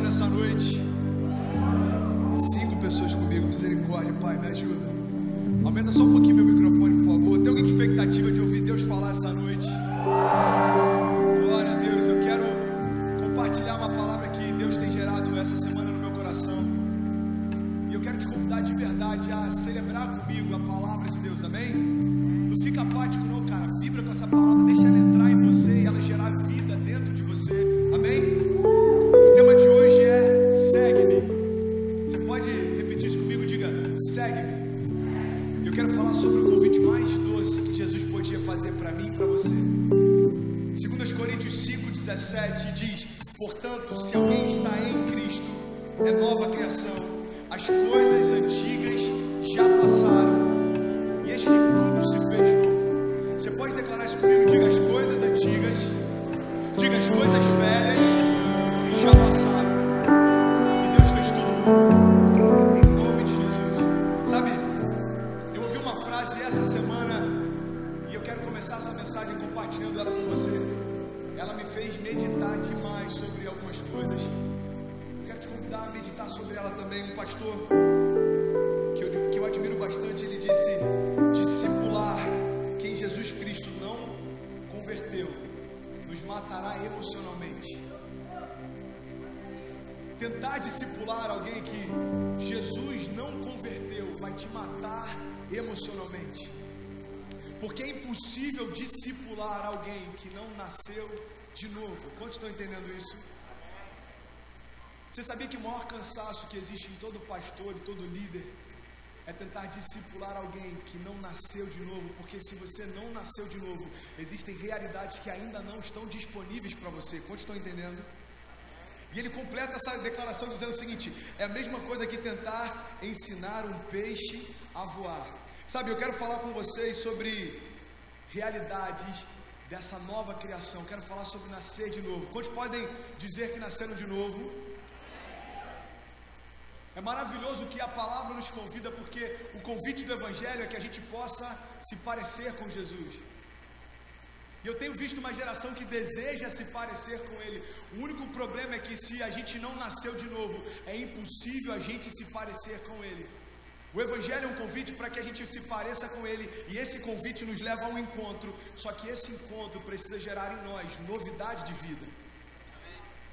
nessa noite? 5 pessoas comigo, misericórdia, Pai, me ajuda. Aumenta só um pouquinho meu microfone, por favor. Tem alguém com expectativa de ouvir Deus falar essa noite? Glória a Deus, eu quero compartilhar uma palavra que Deus tem gerado essa semana no meu coração. E eu quero te convidar de verdade a celebrar comigo a palavra de Deus, amém? Não fica apático não, cara, vibra com essa palavra, deixa ela entrar em você e ela gerar vida dentro de você, amém? O tema de hoje é segue-me. Você pode repetir isso comigo? Diga, segue-me. Eu quero falar sobre o convite mais doce que Jesus podia fazer para mim e para você. 2 Coríntios 5,17 diz: portanto, se alguém está em Cristo, é nova criação, as coisas antigas já passaram, e eis que tudo se fez novo. Você pode declarar isso comigo? Diga, as coisas antigas, diga, as coisas velhas já passaram, e Deus fez tudo novo, em nome de Jesus. Sabe, eu ouvi uma frase essa semana, e eu quero começar essa mensagem compartilhando ela com você. Ela me fez meditar demais sobre algumas coisas. Eu quero te convidar a meditar sobre ela também. Um pastor que eu admiro bastante, ele disse: discipular quem Jesus Cristo não converteu nos matará emocionalmente. Tentar discipular alguém que Jesus não converteu vai te matar emocionalmente. Porque é impossível discipular alguém que não nasceu de novo. Quantos estão entendendo isso? Você sabia que o maior cansaço que existe em todo pastor e todo líder é tentar discipular alguém que não nasceu de novo? Porque se você não nasceu de novo, existem realidades que ainda não estão disponíveis para você. Quantos estão entendendo? E ele completa essa declaração dizendo o seguinte: é a mesma coisa que tentar ensinar um peixe a voar. Sabe, eu quero falar com vocês sobre realidades dessa nova criação. Quero falar sobre nascer de novo. Quantos podem dizer que nasceram de novo? É maravilhoso que a palavra nos convida, porque o convite do Evangelho é que a gente possa se parecer com Jesus. E eu tenho visto uma geração que deseja se parecer com Ele. O único problema é que se a gente não nasceu de novo, é impossível a gente se parecer com Ele. O Evangelho é um convite para que a gente se pareça com Ele, e esse convite nos leva a um encontro, só que esse encontro precisa gerar em nós novidade de vida.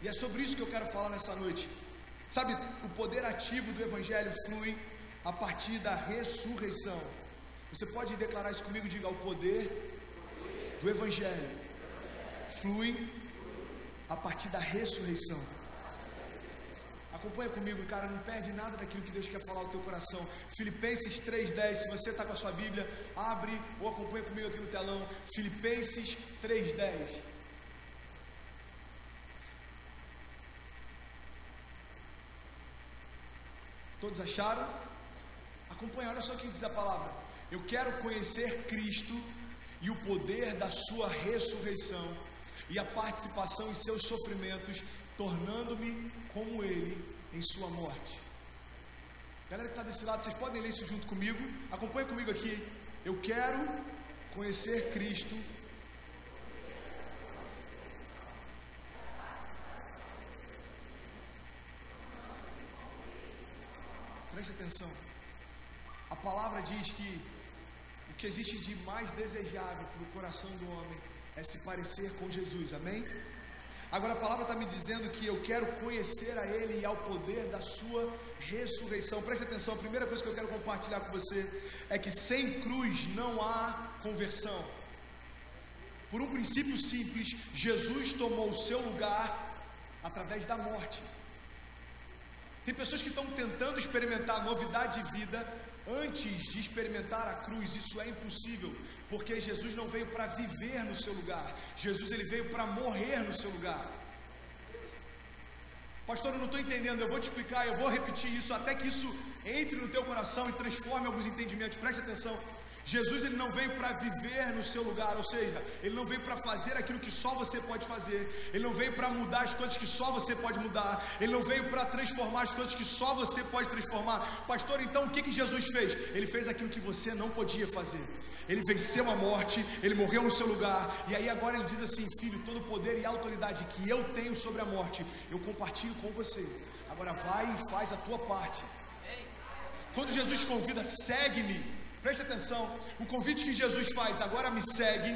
E é sobre isso que eu quero falar nessa noite. Sabe, o poder ativo do Evangelho flui a partir da ressurreição. Você pode declarar isso comigo? Diga, o poder do Evangelho flui a partir da ressurreição. Acompanha comigo, cara, não perde nada daquilo que Deus quer falar ao teu coração. Filipenses 3,10, se você está com a sua Bíblia, abre ou acompanha comigo aqui no telão. Filipenses 3,10. Todos acharam? Acompanha, olha só o que diz a palavra. Eu quero conhecer Cristo e o poder da sua ressurreição e a participação em seus sofrimentos, tornando-me como Ele em sua morte. Galera que está desse lado, vocês podem ler isso junto comigo? Acompanha comigo aqui. Eu quero conhecer Cristo. Preste atenção. A palavra diz que o que existe de mais desejável para o coração do homem é se parecer com Jesus, amém? Agora a palavra está me dizendo que eu quero conhecer a Ele e ao poder da sua ressurreição. Preste atenção, a primeira coisa que eu quero compartilhar com você é que sem cruz não há conversão. Por um princípio simples, Jesus tomou o seu lugar através da morte. Tem pessoas que estão tentando experimentar novidade de vida antes de experimentar a cruz. Isso é impossível, porque Jesus não veio para viver no seu lugar. Jesus, ele veio para morrer no seu lugar. Pastor, eu não estou entendendo. Eu vou te explicar, eu vou repetir isso até que isso entre no teu coração e transforme alguns entendimentos. Preste atenção. Jesus, ele não veio para viver no seu lugar, ou seja, ele não veio para fazer aquilo que só você pode fazer, ele não veio para mudar as coisas que só você pode mudar, ele não veio para transformar as coisas que só você pode transformar. Pastor, então o que Jesus fez? Ele fez aquilo que você não podia fazer. Ele venceu a morte, ele morreu no seu lugar, e aí agora ele diz assim: filho, todo o poder e autoridade que eu tenho sobre a morte, eu compartilho com você. Agora vai e faz a tua parte. Quando Jesus convida, segue-me. Preste atenção, o convite que Jesus faz, agora me segue,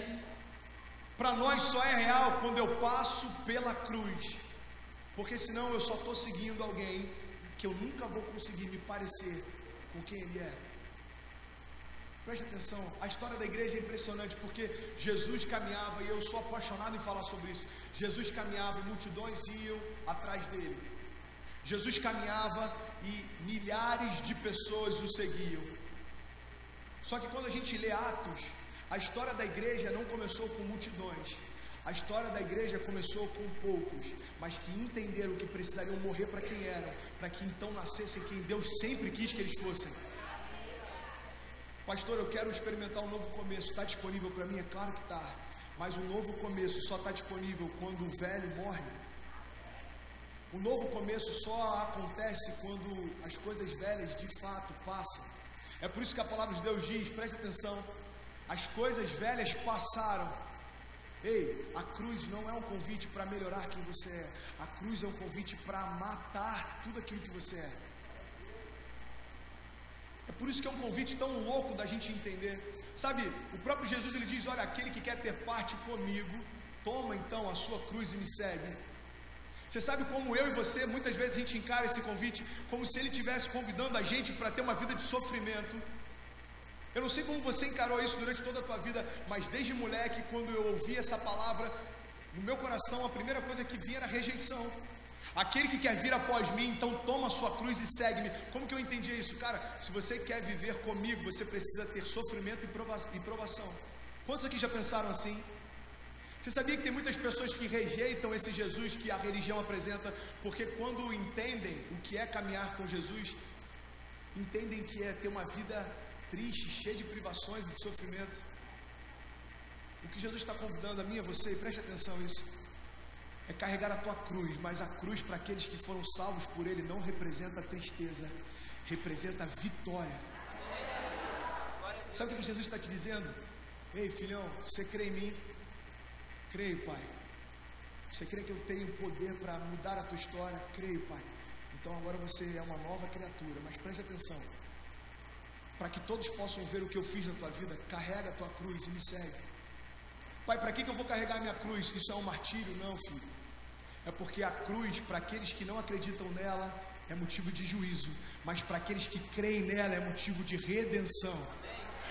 para nós só é real quando eu passo pela cruz, porque senão eu só estou seguindo alguém que eu nunca vou conseguir me parecer com quem ele é. Preste atenção, a história da igreja é impressionante, porque Jesus caminhava, e eu sou apaixonado em falar sobre isso. Jesus caminhava e multidões iam atrás dele. Jesus caminhava e milhares de pessoas o seguiam. Só que quando a gente lê Atos, a história da igreja não começou com multidões. A história da igreja começou com poucos, mas que entenderam que precisariam morrer para quem eram, para que então nascessem quem Deus sempre quis que eles fossem. Pastor, eu quero experimentar um novo começo. Está disponível para mim? É claro que está. Mas um novo começo só está disponível quando o velho morre. O novo começo só acontece quando as coisas velhas de fato passam. É por isso que a palavra de Deus diz, preste atenção, as coisas velhas passaram. Ei, a cruz não é um convite para melhorar quem você é. A cruz é um convite para matar tudo aquilo que você é. É por isso que é um convite tão louco da gente entender. Sabe, o próprio Jesus, ele diz: olha, aquele que quer ter parte comigo, toma então a sua cruz e me segue. Você sabe como eu e você, muitas vezes a gente encara esse convite como se ele estivesse convidando a gente para ter uma vida de sofrimento. Eu não sei como você encarou isso durante toda a tua vida, mas desde moleque, quando eu ouvi essa palavra, no meu coração a primeira coisa que vinha era rejeição. Aquele que quer vir após mim, então toma a sua cruz e segue-me. Como que eu entendi isso? Cara, se você quer viver comigo, você precisa ter sofrimento e provação. Quantos aqui já pensaram assim? Você sabia que tem muitas pessoas que rejeitam esse Jesus que a religião apresenta, porque quando entendem o que é caminhar com Jesus, entendem que é ter uma vida triste, cheia de privações e de sofrimento. O que Jesus está convidando a mim e a você, e preste atenção nisso, é carregar a tua cruz, mas a cruz para aqueles que foram salvos por Ele não representa tristeza, representa vitória. Sabe o que Jesus está te dizendo? Ei, filhão, você crê em mim? Creio, Pai. Você crê que eu tenho poder para mudar a tua história? Creio, Pai. Então agora você é uma nova criatura, mas preste atenção. Para que todos possam ver o que eu fiz na tua vida, carrega a tua cruz e me segue. Pai, para que eu vou carregar a minha cruz? Isso é um martírio? Não, filho. É porque a cruz, para aqueles que não acreditam nela, é motivo de juízo, mas para aqueles que creem nela, é motivo de redenção.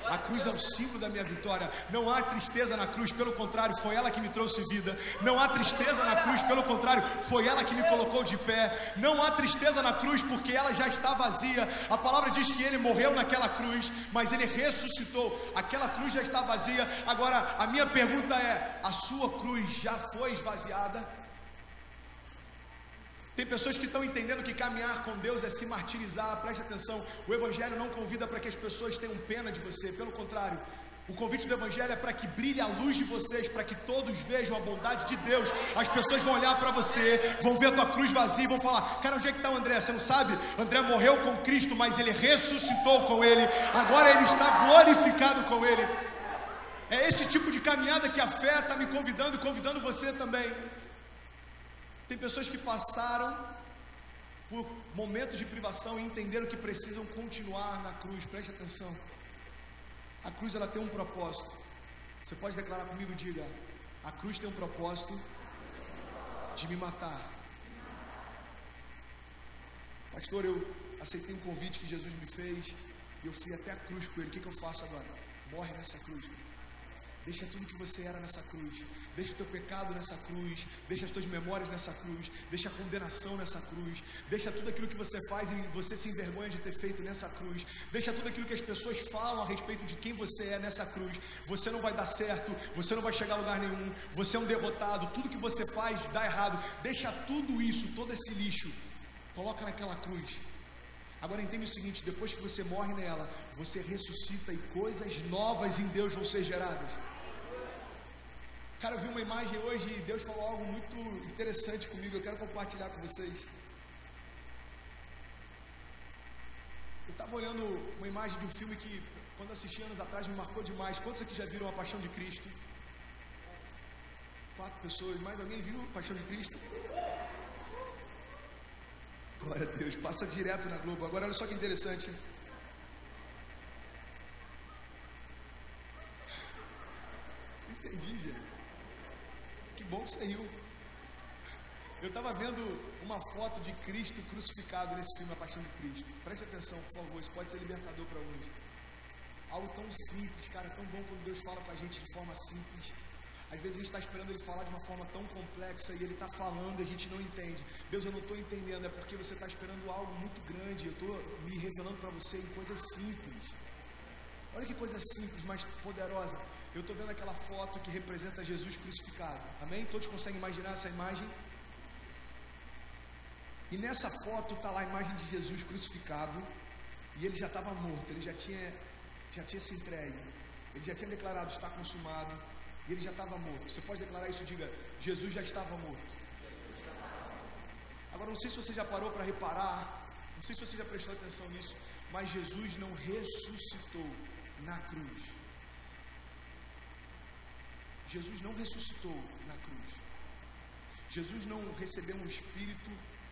A cruz é o símbolo da minha vitória. Não há tristeza na cruz, pelo contrário, foi ela que me trouxe vida. Não há tristeza na cruz, pelo contrário, foi ela que me colocou de pé. Não há tristeza na cruz, porque ela já está vazia. A palavra diz que ele morreu naquela cruz, mas ele ressuscitou. Aquela cruz já está vazia. Agora, a minha pergunta é: a sua cruz já foi esvaziada? Tem pessoas que estão entendendo que caminhar com Deus é se martirizar. Preste atenção, o Evangelho não convida para que as pessoas tenham pena de você. Pelo contrário, o convite do Evangelho é para que brilhe a luz de vocês, para que todos vejam a bondade de Deus. As pessoas vão olhar para você, vão ver a tua cruz vazia e vão falar: cara, onde é que está o André? Você não sabe? André morreu com Cristo, mas ele ressuscitou com ele. Agora ele está glorificado com ele. É esse tipo de caminhada que a fé está me convidando e convidando você também. Tem pessoas que passaram por momentos de privação e entenderam que precisam continuar na cruz. Preste atenção. A cruz, ela tem um propósito. Você pode declarar comigo? Diga: a cruz tem um propósito de me matar. Pastor, eu aceitei um convite que Jesus me fez e eu fui até a cruz com ele. O que eu faço agora? Morre nessa cruz. Deixa tudo que você era nessa cruz. Deixa o teu pecado nessa cruz. Deixa as tuas memórias nessa cruz. Deixa a condenação nessa cruz. Deixa tudo aquilo que você faz e você se envergonha de ter feito nessa cruz. Deixa tudo aquilo que as pessoas falam a respeito de quem você é nessa cruz. Você não vai dar certo. Você não vai chegar a lugar nenhum. Você é um derrotado. Tudo que você faz dá errado. Deixa tudo isso, todo esse lixo. Coloca naquela cruz. Agora entende o seguinte: depois que você morre nela, você ressuscita e coisas novas em Deus vão ser geradas. Cara, eu vi uma imagem hoje e Deus falou algo muito interessante comigo, eu quero compartilhar com vocês. Eu estava olhando uma imagem de um filme que, quando assisti anos atrás, me marcou demais. Quantos aqui já viram A Paixão de Cristo? 4 pessoas, mais alguém viu A Paixão de Cristo? Glória a Deus, passa direto na Globo. Agora olha só que interessante. Entendi, gente. Que bom que você riu. Eu estava vendo uma foto de Cristo crucificado nesse filme A Paixão de Cristo. Preste atenção, por favor, isso pode ser libertador para hoje. Algo tão simples, cara, tão bom quando Deus fala com a gente de forma simples. Às vezes a gente está esperando Ele falar de uma forma tão complexa e Ele está falando e a gente não entende. Deus, eu não estou entendendo, é porque você está esperando algo muito grande. Eu estou me revelando para você em coisas simples. Olha que coisa simples, mas poderosa. Eu estou vendo aquela foto que representa Jesus crucificado. Amém? Todos conseguem imaginar essa imagem? E nessa foto está lá a imagem de Jesus crucificado. E Ele já estava morto, Ele já tinha se entregue. Ele já tinha declarado: está consumado. E Ele já estava morto. Você pode declarar isso? Diga: Jesus já estava morto. Agora, não sei se você já parou para reparar, não sei se você já prestou atenção nisso, mas Jesus não ressuscitou na cruz. Jesus não ressuscitou na cruz. Jesus não recebeu um Espírito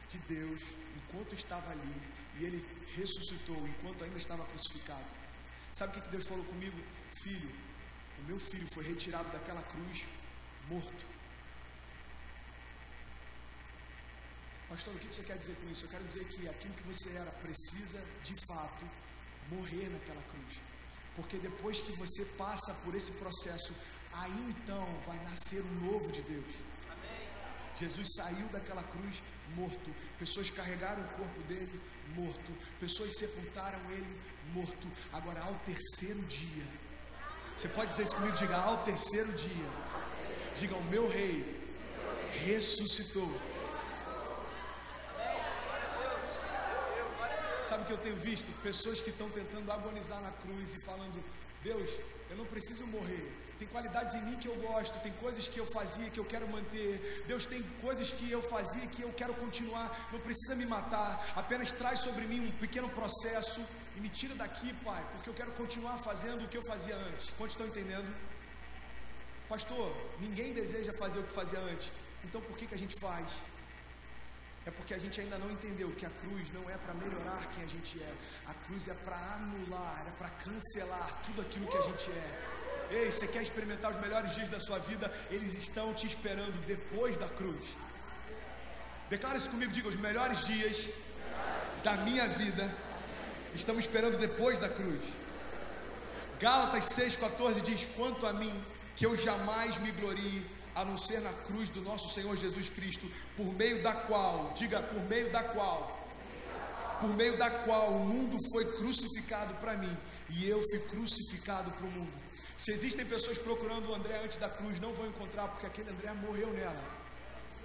de Deus enquanto estava ali, e Ele ressuscitou enquanto ainda estava crucificado. Sabe o que Deus falou comigo? Filho, o meu filho foi retirado daquela cruz morto. Pastor, o que você quer dizer com isso? Eu quero dizer que aquilo que você era precisa de fato morrer naquela cruz, porque depois que você passa por esse processo, aí então vai nascer o novo de Deus. Jesus saiu daquela cruz morto, pessoas carregaram o corpo dele morto, pessoas sepultaram ele morto. Agora, ao terceiro dia, você pode dizer isso comigo? Diga: ao terceiro dia. Diga: o meu rei ressuscitou. Sabe o que eu tenho visto? Pessoas que estão tentando agonizar na cruz e falando: Deus, eu não preciso morrer. Tem qualidades em mim que eu gosto, tem coisas que eu fazia que eu quero manter. Deus, tem coisas que eu fazia que eu quero continuar. Não precisa me matar, apenas traz sobre mim um pequeno processo e me tira daqui, Pai, porque eu quero continuar fazendo o que eu fazia antes. Quantos estão entendendo? Pastor, ninguém deseja fazer o que fazia antes. Então por que a gente faz? É porque a gente ainda não entendeu que a cruz não é para melhorar quem a gente é. A cruz é para anular, é para cancelar tudo aquilo que a gente é. Ei, você quer experimentar os melhores dias da sua vida? Eles estão te esperando depois da cruz. Declara isso comigo, diga: os melhores dias da minha vida estão me esperando depois da cruz. Gálatas 6,14 diz: quanto a mim, que eu jamais me glorie, a não ser na cruz do nosso Senhor Jesus Cristo, por meio da qual, diga, por meio da qual o mundo foi crucificado para mim, e eu fui crucificado para o mundo. Se existem pessoas procurando o André antes da cruz, não vão encontrar, porque aquele André morreu nela.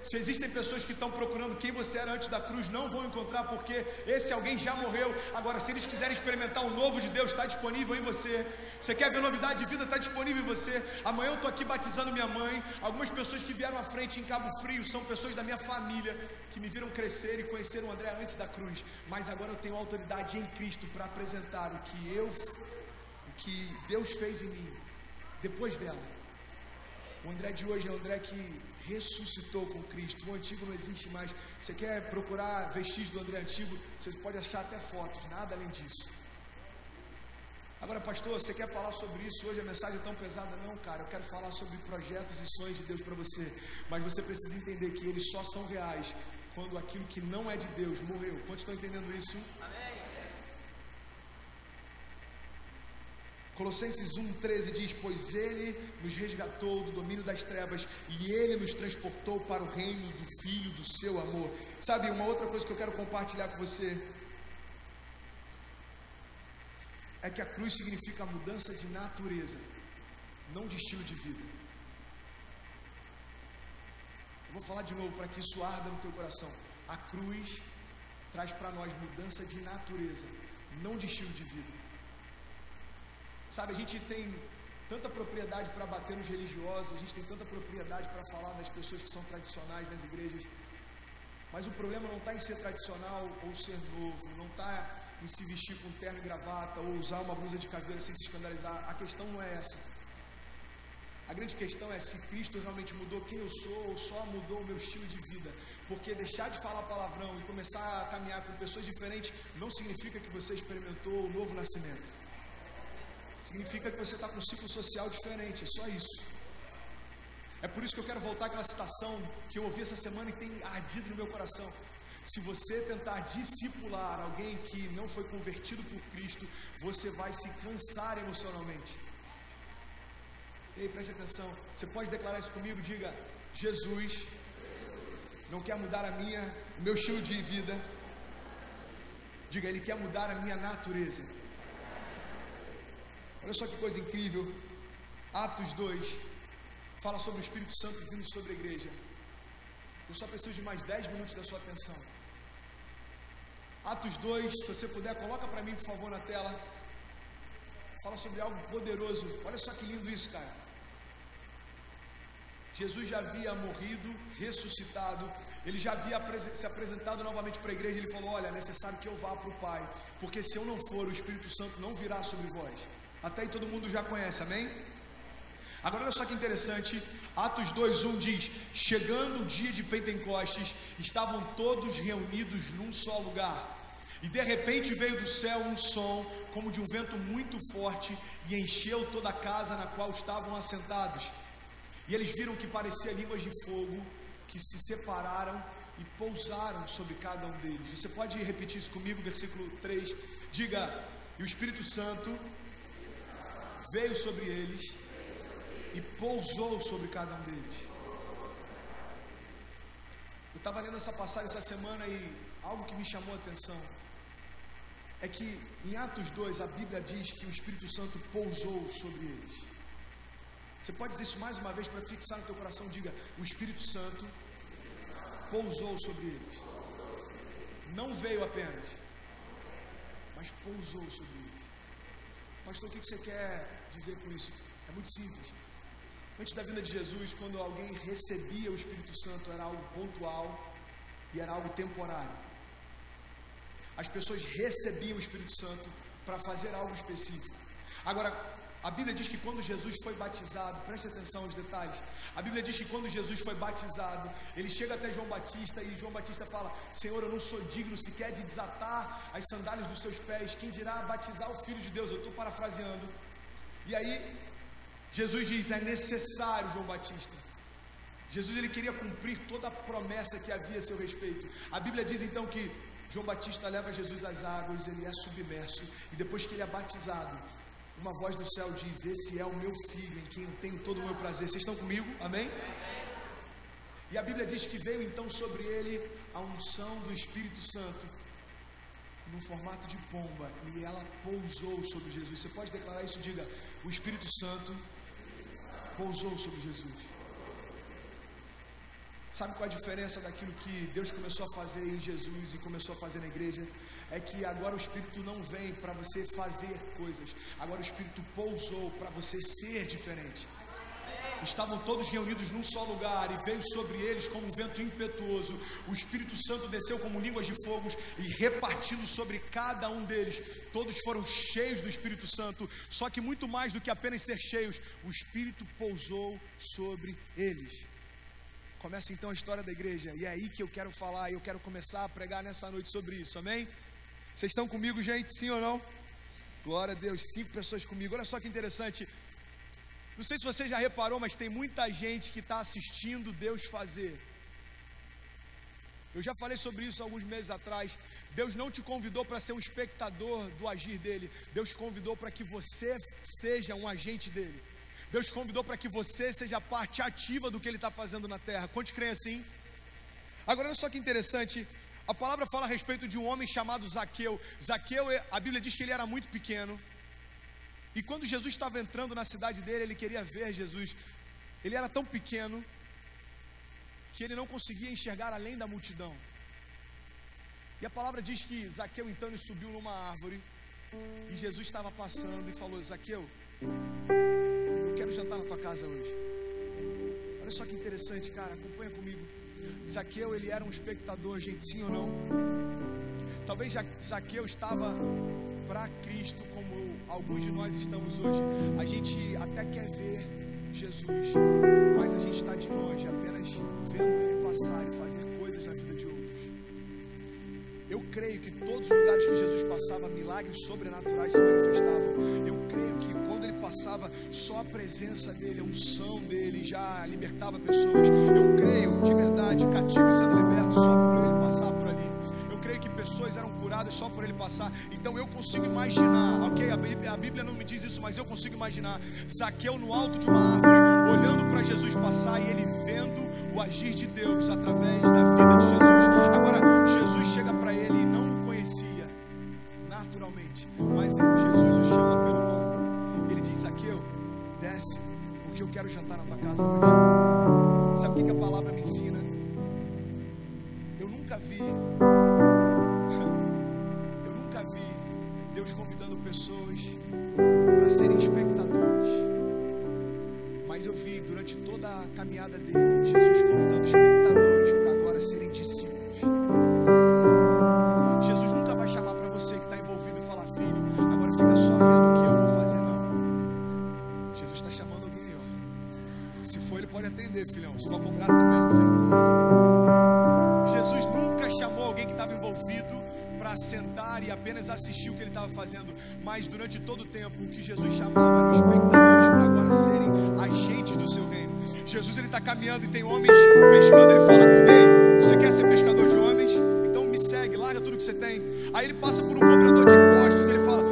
Se existem pessoas que estão procurando quem você era antes da cruz, não vão encontrar, porque esse alguém já morreu. Agora, se eles quiserem experimentar o novo de Deus, está disponível em você. Você quer ver novidade de vida? Está disponível em você. Amanhã eu estou aqui batizando minha mãe. Algumas pessoas que vieram à frente em Cabo Frio são pessoas da minha família, que me viram crescer e conheceram o André antes da cruz. Mas agora eu tenho autoridade em Cristo para apresentar o que Deus fez em mim depois dela. O André de hoje é o André que ressuscitou com Cristo. O antigo não existe mais. Você quer procurar vestígios do André antigo? Você pode achar até fotos, nada além disso. Agora, pastor, você quer falar sobre isso hoje? A mensagem é tão pesada? Não, cara, eu quero falar sobre projetos e sonhos de Deus para você. Mas você precisa entender que eles só são reais quando aquilo que não é de Deus morreu. Quantos estão entendendo isso? Amém. Colossenses 1,13 diz: pois Ele nos resgatou do domínio das trevas e Ele nos transportou para o reino do Filho do seu amor. Sabe, uma outra coisa que eu quero compartilhar com você é que a cruz significa mudança de natureza, não de estilo de vida. Eu vou falar de novo para que isso arda no teu coração. A cruz traz para nós mudança de natureza, não de estilo de vida. Sabe, a gente tem tanta propriedade para bater nos religiosos, a gente tem tanta propriedade para falar das pessoas que são tradicionais nas igrejas, mas o problema não está em ser tradicional ou ser novo, não está em se vestir com terno e gravata ou usar uma blusa de caveira sem se escandalizar. A questão não é essa. A grande questão é se Cristo realmente mudou quem eu sou ou só mudou o meu estilo de vida. Porque deixar de falar palavrão e começar a caminhar com pessoas diferentes não significa que você experimentou o novo nascimento. Significa que você está com um ciclo social diferente, é só isso. É por isso que eu quero voltar àquela citação que eu ouvi essa semana e tem ardido no meu coração. Se você tentar discipular alguém que não foi convertido por Cristo, você vai se cansar emocionalmente. Ei, preste atenção, você pode declarar isso comigo? Diga: Jesus não quer mudar o meu estilo de vida. Diga: Ele quer mudar a minha natureza. Olha só que coisa incrível. Atos 2 fala sobre o Espírito Santo vindo sobre a igreja. Eu só preciso de mais 10 minutos da sua atenção. Atos 2, se você puder, coloca para mim, por favor, na tela. Fala sobre algo poderoso. Olha só que lindo isso, cara. Jesus já havia morrido, ressuscitado. Ele já havia se apresentado novamente para a igreja. Ele falou: olha, é necessário que eu vá para o Pai, porque se eu não for, o Espírito Santo não virá sobre vós. Até aí todo mundo já conhece, amém? Agora olha só que interessante. Atos 2:1 diz: chegando o dia de Pentecostes, estavam todos reunidos num só lugar, e de repente veio do céu um som como de um vento muito forte, e encheu toda a casa na qual estavam assentados. E eles viram que parecia línguas de fogo, que se separaram e pousaram sobre cada um deles. Você pode repetir isso comigo, versículo 3. Diga: e o Espírito Santo veio sobre eles e pousou sobre cada um deles. Eu estava lendo essa passagem essa semana e algo que me chamou a atenção é que em Atos 2 a Bíblia diz que o Espírito Santo pousou sobre eles. Você pode dizer isso mais uma vez para fixar no teu coração? Diga: o Espírito Santo pousou sobre eles. Não veio apenas, mas pousou sobre eles. Pastor, o que você quer dizer com isso? É muito simples. Antes da vinda de Jesus, quando alguém recebia o Espírito Santo, era algo pontual e era algo temporário. As pessoas recebiam o Espírito Santo para fazer algo específico. Agora, a Bíblia diz que quando Jesus foi batizado, preste atenção aos detalhes. A Bíblia diz que quando Jesus foi batizado, ele chega até João Batista e João Batista fala: Senhor, eu não sou digno sequer de desatar as sandálias dos seus pés, quem dirá batizar o Filho de Deus? Eu estou parafraseando. E aí Jesus diz: é necessário, João Batista. Jesus, ele queria cumprir toda a promessa que havia a seu respeito. A Bíblia diz então que João Batista leva Jesus às águas, ele é submerso, e depois que ele é batizado, uma voz do céu diz: esse é o meu filho, em quem eu tenho todo o meu prazer. Vocês estão comigo? Amém? E a Bíblia diz que veio então sobre ele a unção do Espírito Santo, no formato de pomba, e ela pousou sobre Jesus. Você pode declarar isso? Diga: o Espírito Santo pousou sobre Jesus. Sabe qual é a diferença daquilo que Deus começou a fazer em Jesus e começou a fazer na igreja? É que agora o Espírito não vem para você fazer coisas, agora o Espírito pousou para você ser diferente. Estavam todos reunidos num só lugar, e veio sobre eles como um vento impetuoso. O Espírito Santo desceu como línguas de fogo e repartiu sobre cada um deles. Todos foram cheios do Espírito Santo, só que muito mais do que apenas ser cheios, o Espírito pousou sobre eles. Começa então a história da igreja, e é aí que eu quero falar, e eu quero começar a pregar nessa noite sobre isso, amém? Vocês estão comigo, gente? Sim ou não? Glória a Deus, 5 pessoas comigo. Olha só que interessante. Não sei se você já reparou, mas tem muita gente que está assistindo Deus fazer. Eu já falei sobre isso alguns meses atrás. Deus não te convidou para ser um espectador do agir dele. Deus convidou para que você seja um agente dele. Deus convidou para que você seja parte ativa do que ele está fazendo na terra. Quantos creem assim? Agora olha só que interessante. A palavra fala a respeito de um homem chamado Zaqueu. Zaqueu, a Bíblia diz que ele era muito pequeno. E quando Jesus estava entrando na cidade dele, ele queria ver Jesus. Ele era tão pequeno que ele não conseguia enxergar além da multidão. E a palavra diz que Zaqueu então ele subiu numa árvore, e Jesus estava passando e falou: Zaqueu, eu quero jantar na tua casa hoje. Olha só que interessante, cara, acompanha comigo. Zaqueu, ele era um espectador, gente, sim ou não? Talvez Zaqueu estava para Cristo como alguns de nós estamos hoje. A gente até quer ver Jesus, mas a gente está de longe, apenas vendo ele passar e fazer coisas na vida de outros. Eu creio que todos os lugares que Jesus passava, milagres sobrenaturais se manifestavam. Eu creio que quando ele passava, só a presença dele, a unção dele já libertava pessoas. Eu creio, de verdade, cativos sendo libertos só por ele passar por ali. Eu creio que pessoas eram curadas só por ele passar. Então eu consigo imaginar, ok? A Bíblia não me diz isso, mas eu consigo imaginar Zaqueu no alto de uma árvore, olhando para Jesus passar e ele vendo o agir de Deus através da vida de Jesus. Agora, Jesus chega para ele e não o conhecia naturalmente, mas Jesus o chama pelo nome. Ele diz: Zaqueu, desce, porque eu quero jantar na tua casa hoje. Sabe o que a palavra me ensina? Eu nunca vi Deus convidando pessoas para serem espectadores, mas eu vi durante toda a caminhada dele, Jesus convidando espectadores para agora serem discípulos. Jesus nunca vai chamar para você que está envolvido e falar: filho, agora fica só vendo o que eu vou fazer. Não, Jesus está chamando alguém, ó. Se for, ele pode atender, filhão. Se for cobrar também, Jesus nunca chamou alguém que estava envolvido para sentar e apenas assistir o que ele estava fazendo, mas durante todo o tempo o que Jesus chamava eram espectadores para agora serem agentes do seu reino. Jesus, ele está caminhando e tem homens pescando, ele fala: ei, você quer ser pescador de homens? Então me segue, larga tudo que você tem. Aí ele passa por um cobrador de impostos, ele fala: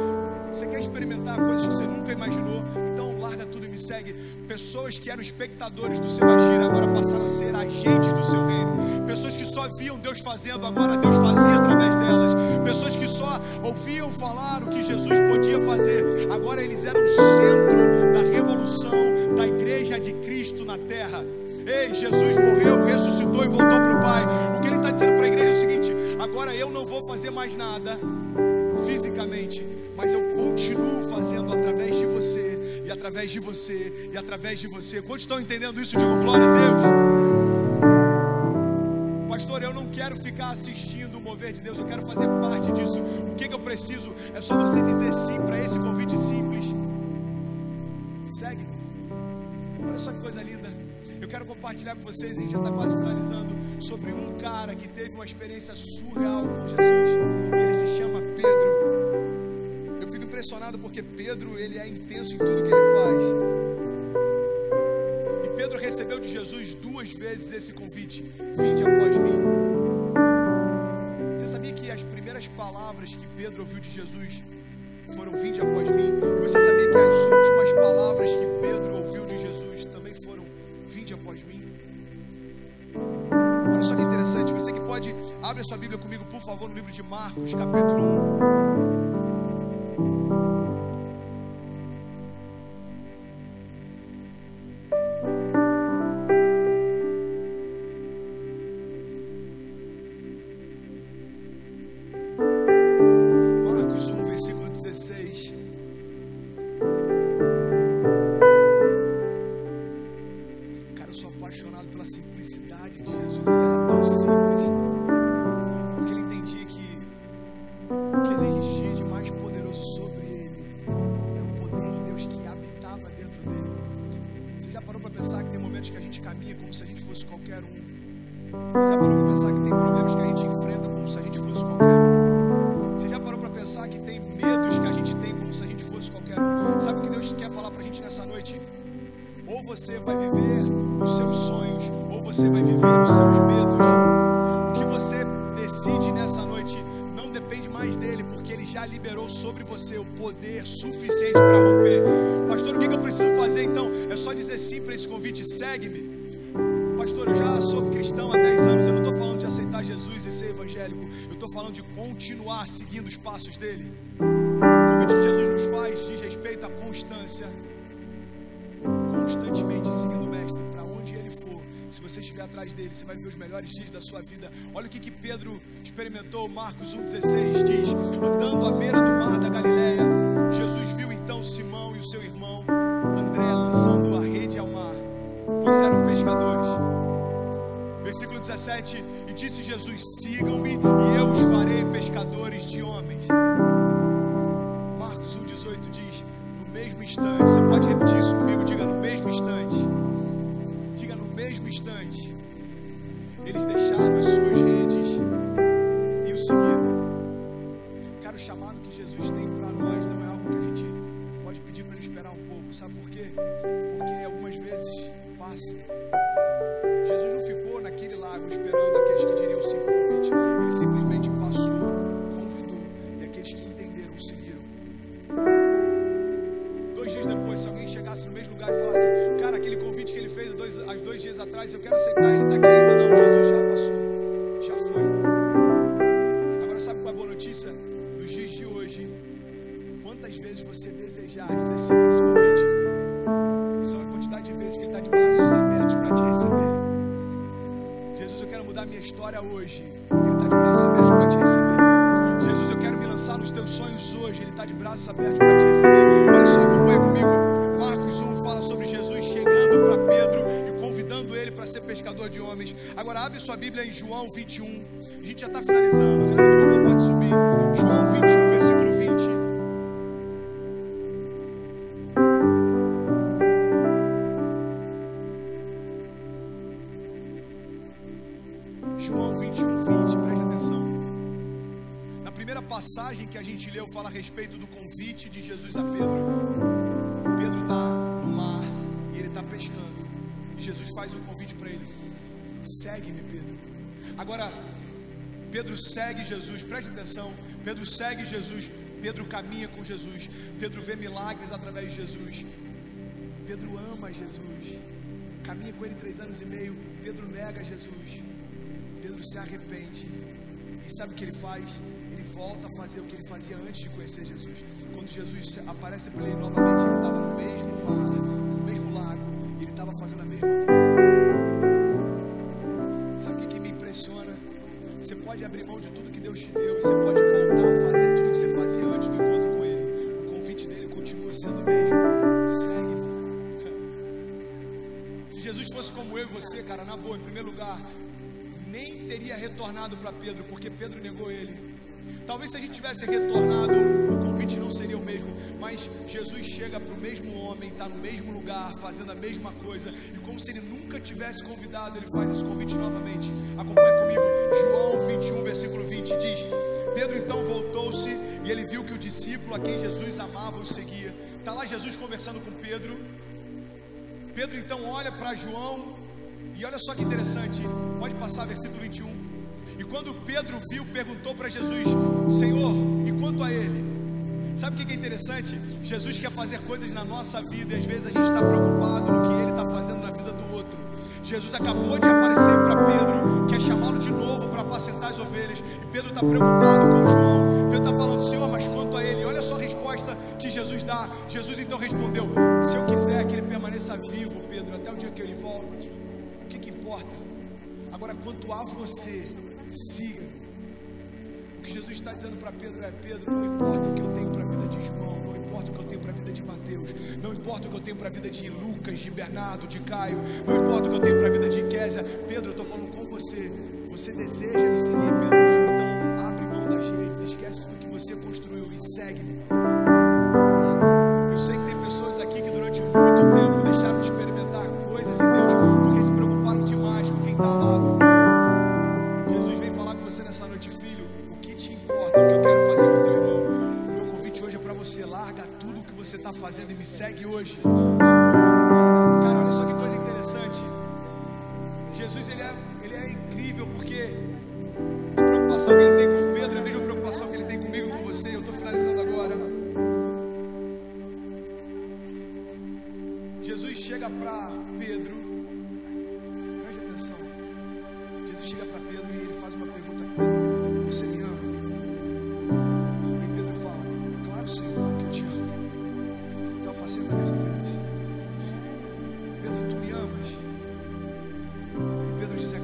você quer experimentar coisas que você nunca imaginou? Então larga tudo e me segue. Pessoas que eram espectadores do seu agir agora passaram a ser agentes do seu reino. Pessoas que só viam Deus fazendo, agora Deus fazia através delas. Pessoas que só ouviam falar o que Jesus podia fazer, agora eles eram o centro da revolução da igreja de Cristo na terra. Ei, Jesus morreu, ressuscitou e voltou para o Pai. O que ele está dizendo para a igreja é o seguinte: agora eu não vou fazer mais nada fisicamente, mas eu continuo fazendo através de você, e através de você, e através de você. Quantos estão entendendo isso? Digam glória a Deus. Pastor, eu não quero ficar assistindo o mover de Deus, eu quero fazer parte disso. O que eu preciso? É só você dizer sim para esse convite simples. Segue. Olha só que coisa linda. Eu quero compartilhar com vocês, a gente já está quase finalizando, sobre um cara que teve uma experiência surreal com Jesus, e ele se chama Pedro. Eu fico impressionado porque Pedro, ele é intenso em tudo que ele faz. E Pedro recebeu de Jesus 2 vezes esse convite: vinde após mim. Você sabia que as primeiras palavras que Pedro ouviu de Jesus foram: vinde após mim? E você sabia que as últimas palavras que Pedro ouviu de Jesus também foram: vinde após mim? Olha só que interessante. Você que pode, abre a sua Bíblia comigo, por favor, no livro de Marcos, capítulo 1. De continuar seguindo os passos dele. O convite que Jesus nos faz diz respeito à constância, constantemente seguindo o Mestre para onde ele for. Se você estiver atrás atrás dele, você vai ver os melhores dias da sua vida. Olha o que Pedro experimentou. Marcos 1,16 diz: andando à beira do mar da Galileia, Jesus viu então Simão e o seu irmão André lançando a rede ao mar, pois eram pescadores. Versículo 17: e disse Jesus: sigam-me e eu os farei pescadores de homens. Marcos 1,18 diz: no mesmo instante, você pode repetir isso comigo, diga: no mesmo instante. Diga: no mesmo instante, eles deixaram as suas redes e o seguiram. Cara, o chamado que Jesus tem para nós não é algo que a gente pode pedir para ele esperar um pouco. Sabe por quê? Porque algumas vezes passa. Jesus não ficou naquele lago esperando aqueles que diriam sim para o convite. Ele simplesmente passou, convidou, e aqueles que entenderam o seguiram. 2 dias depois, se alguém chegasse no mesmo lugar e falasse: cara, aquele convite que ele fez há 2 dias atrás, eu quero aceitar, ele está aqui ainda. Não, Jesus já passou, já foi. Agora, sabe qual é a boa notícia? Nos dias de hoje, quantas vezes você desejar dizer sim para esse convite, são a quantidade de vezes que ele está de braços abertos para te receber. Jesus, eu quero mudar minha história hoje, ele está de braços abertos para te receber. Jesus, eu quero me lançar nos teus sonhos hoje, ele está de braços abertos para te receber. Olha só, acompanha comigo. Marcos 1 fala sobre Jesus chegando para Pedro e convidando ele para ser pescador de homens. Agora abre sua Bíblia em João 21. A gente já está finalizando, a galera do louvor pode subir. João 21, versículo 20. João 21, 20, preste atenção. Na primeira passagem que a gente leu, fala a respeito do convite de Jesus a Pedro. Pedro está no mar e ele está pescando. E Jesus faz um convite para ele: segue-me, Pedro. Agora, Pedro segue Jesus, preste atenção. Pedro segue Jesus, Pedro caminha com Jesus, Pedro vê milagres através de Jesus, Pedro ama Jesus, caminha com ele 3 anos e meio. Pedro nega Jesus, Pedro se arrepende, e sabe o que ele faz? Ele volta a fazer o que ele fazia antes de conhecer Jesus. Quando Jesus aparece para ele novamente, ele estava no mesmo mar, no mesmo lago, e ele estava fazendo a mesma coisa. Sabe o que me impressiona? Você pode abrir mão de tudo que Deus te deu, você pode voltar a fazer tudo que você fazia antes do encontro com ele. O convite dele continua sendo o mesmo: segue-me. Se Jesus fosse como eu e você, cara, na boa, em primeiro lugar, nem teria retornado para Pedro, porque Pedro negou ele. Talvez se a gente tivesse retornado, o convite não seria o mesmo. Mas Jesus chega para o mesmo homem, está no mesmo lugar, fazendo a mesma coisa, e como se ele nunca tivesse convidado, ele faz esse convite novamente. Acompanha comigo, João 21, versículo 20 diz: Pedro então voltou-se e ele viu que o discípulo a quem Jesus amava o seguia. Está lá Jesus conversando com Pedro. Pedro então olha para João, e olha só que interessante, pode passar versículo 21. E quando Pedro viu, perguntou para Jesus: Senhor, e quanto a ele? Sabe o que é interessante? Jesus quer fazer coisas na nossa vida e às vezes a gente está preocupado no que ele está fazendo na vida do outro. Jesus acabou de aparecer para Pedro, quer chamá-lo de novo para apacentar as ovelhas, e Pedro está preocupado com João. Pedro está falando: Senhor, mas quanto a ele? Olha só a resposta que Jesus dá. Jesus então respondeu: se eu quiser que ele permaneça vivo, Pedro, até o dia que ele volte, o que importa? Agora, quanto a você, siga. O que Jesus está dizendo para Pedro é: Pedro, não importa o que eu tenho para a vida de João, não importa o que eu tenho para a vida de Mateus, não importa o que eu tenho para a vida de Lucas, de Bernardo, de Caio, não importa o que eu tenho para a vida de Késia. Pedro, eu estou falando com você. Você deseja me seguir, Pedro? Então abre mão das redes, esquece tudo que você construiu e segue-me. Eu sei que tem pessoas aqui que durante muito tempo deixaram de experimentar coisas em Deus porque se preocuparam demais com quem está ao lado. Jesus vem falar com você nessa noite: filho, o que te importa, o que eu quero fazer com teu irmão? O meu convite hoje é para você: larga tudo o que você está fazendo e me segue hoje. Cara, olha só que coisa interessante. Jesus, ele é incrível, porque a preocupação que ele tem com Pedro é a mesma preocupação que ele tem comigo e com você. Eu estou finalizando agora. Jesus chega para Pedro, preste atenção. Jesus chega para Pedro e ele faz uma pergunta: Pedro, você me ama? E Pedro fala: claro, Senhor, que eu te amo. Então apacenta minhas ovelhas. Pedro, tu me amas? E Pedro diz: é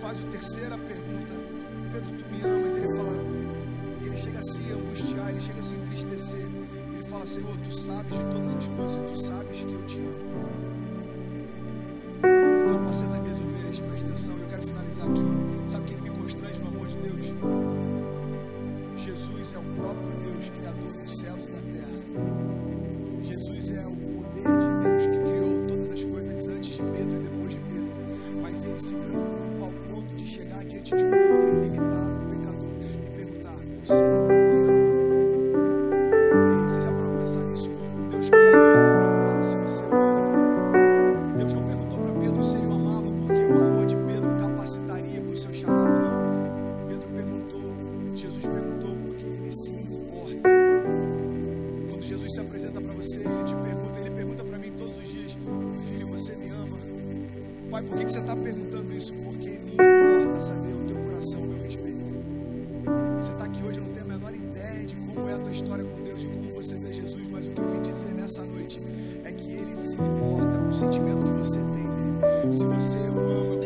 faz a terceira pergunta: Pedro, tu me amas? Ele fala, ele chega a se angustiar, ele chega a se entristecer. Ele fala: Senhor, tu sabes de todas as coisas, tu sabes que eu te amo. Então, apacenta as minhas ovelhas. Presta atenção, eu quero finalizar aqui. Sabe o que me constrange no amor de Deus? Jesus é o próprio Deus, Criador dos céus e da terra. Jesus é o poder de Deus que criou todas as coisas antes de Pedro e depois de Pedro. Mas ele se preocupa ao ponto de chegar diante de um homem limitado, pecador, e perguntar: você me ama? Ei, você já parou para pensar nisso? O Deus Criador está preocupado se você o ama. Deus não perguntou para Pedro se ele o amava porque o amor de Pedro capacitaria para o seu chamado, não. Jesus perguntou porque ele se importa. Quando Jesus se apresenta para você, ele pergunta para mim todos os dias: filho, você me ama? Pai, por que você está perguntando isso? Porque me importa saber o teu coração, o meu respeito. Você está aqui hoje, eu não tenho a menor ideia de como é a tua história com Deus, de como você vê Jesus, mas o que eu vim dizer nessa noite é que ele se importa com o sentimento que você tem nele. Se você o ama,